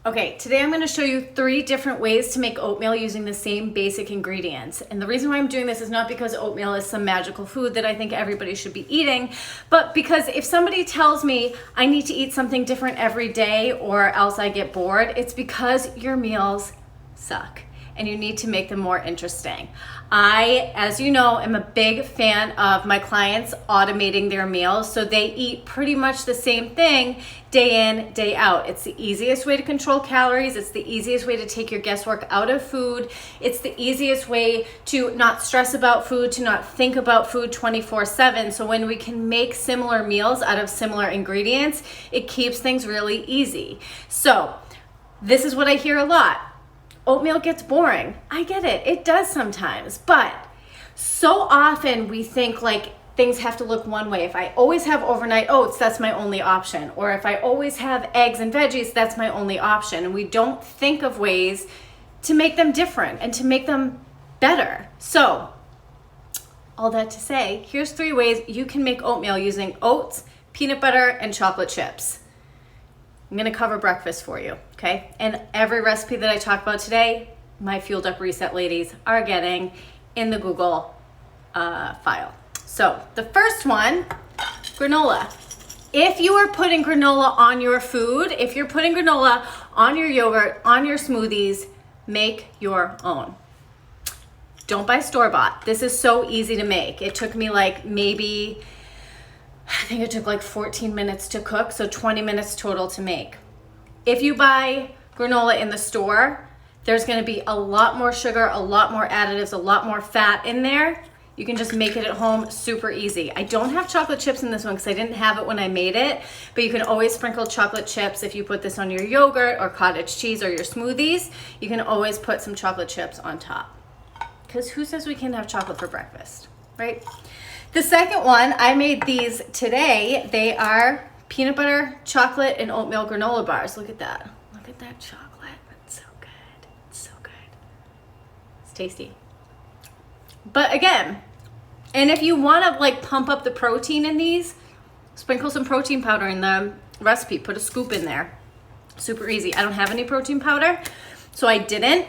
Okay, today I'm going to show you 3 different ways to make oatmeal using the same basic ingredients. And the reason why I'm doing this is not because oatmeal is some magical food that I think everybody should be eating, but because if somebody tells me I need to eat something different every day or else I get bored, it's because your meals suck and you need to make them more interesting. I, as you know, am a big fan of my clients automating their meals so they eat pretty much the same thing day in, day out. It's the easiest way to control calories. It's the easiest way to take your guesswork out of food. It's the easiest way to not stress about food, to not think about food 24/7. So when we can make similar meals out of similar ingredients, it keeps things really easy. So this is what I hear a lot. Oatmeal gets boring. I get it. It does sometimes. But so often we think like things have to look one way. If I always have overnight oats, that's my only option. Or if I always have eggs and veggies, that's my only option. And we don't think of ways to make them different and to make them better. So all that to say, here's 3 ways you can make oatmeal using oats, peanut butter, and chocolate chips. I'm gonna cover breakfast for you, okay? And every recipe that I talk about today, my Fueled Up Reset ladies are getting in the Google file. So the first one, granola. If you are putting granola on your food, if you're putting granola on your yogurt, on your smoothies, make your own. Don't buy store-bought. This is so easy to make. It took me like maybe, I think it took like 14 minutes to cook, so 20 minutes total to make. If you buy granola in the store, there's gonna be a lot more sugar, a lot more additives, a lot more fat in there. You can just make it at home super easy. I don't have chocolate chips in this one because I didn't have it when I made it, but you can always sprinkle chocolate chips if you put this on your yogurt or cottage cheese or your smoothies. You can always put some chocolate chips on top. Because who says we can't have chocolate for breakfast, right? The second one, I made these today. They are peanut butter, chocolate, and oatmeal granola bars. Look at that. Look at that chocolate. It's so good. It's so good. It's tasty. But again, and if you want to like pump up the protein in these, sprinkle some protein powder in the recipe. Put a scoop in there. Super easy. I don't have any protein powder, so I didn't.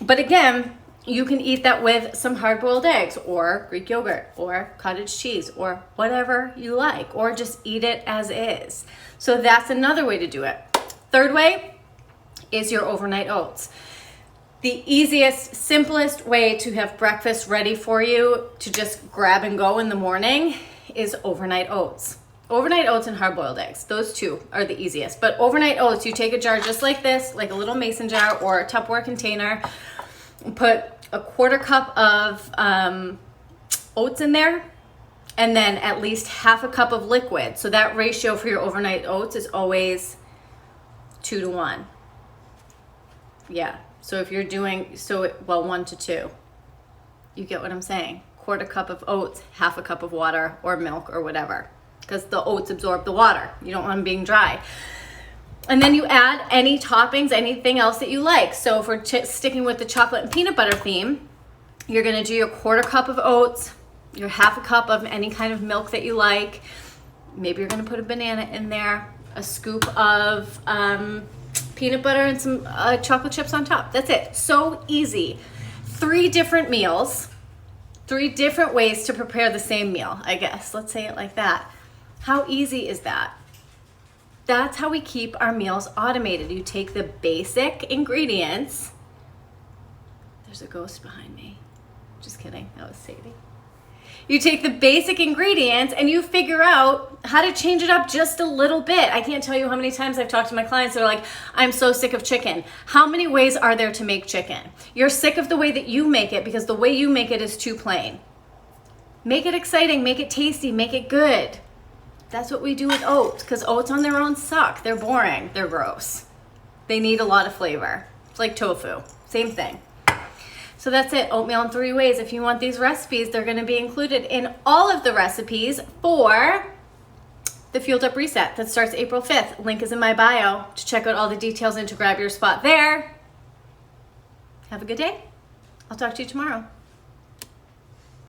But again, you can eat that with some hard-boiled eggs or Greek yogurt or cottage cheese or whatever you like, or just eat it as is. So that's another way to do it. Third way is your overnight oats. The easiest, simplest way to have breakfast ready for you to just grab and go in the morning is overnight oats. Overnight oats and hard-boiled eggs. Those 2 are the easiest. But overnight oats, you take a jar just like this, like a little mason jar or a Tupperware container, put a 1/4 cup of oats in there, and then at least 1/2 cup of liquid. So that ratio for your overnight oats is always 2 to 1. Yeah, so if you're doing, 1 to 2. You get what I'm saying? 1/4 cup of oats, 1/2 cup of water or milk or whatever, because the oats absorb the water. You don't want them being dry. And then you add any toppings, anything else that you like. So if we're sticking with the chocolate and peanut butter theme, you're gonna do your 1/4 cup of oats, your 1/2 cup of any kind of milk that you like. Maybe you're gonna put a banana in there, a scoop of peanut butter and some chocolate chips on top. That's it, so easy. 3 different meals, 3 different ways to prepare the same meal, I guess. Let's say it like that. How easy is that? That's how we keep our meals automated. You take the basic ingredients. There's a ghost behind me. Just kidding, that was Sadie. You take the basic ingredients and you figure out how to change it up just a little bit. I can't tell you how many times I've talked to my clients that are like, I'm so sick of chicken. How many ways are there to make chicken? You're sick of the way that you make it because the way you make it is too plain. Make it exciting, make it tasty, make it good. That's what we do with oats, because oats on their own suck. They're boring, they're gross. They need a lot of flavor. It's like tofu, same thing. So that's it, oatmeal in 3 ways. If you want these recipes, they're gonna be included in all of the recipes for the Fueled Up Reset that starts April 5th. Link is in my bio to check out all the details and to grab your spot there. Have a good day. I'll talk to you tomorrow.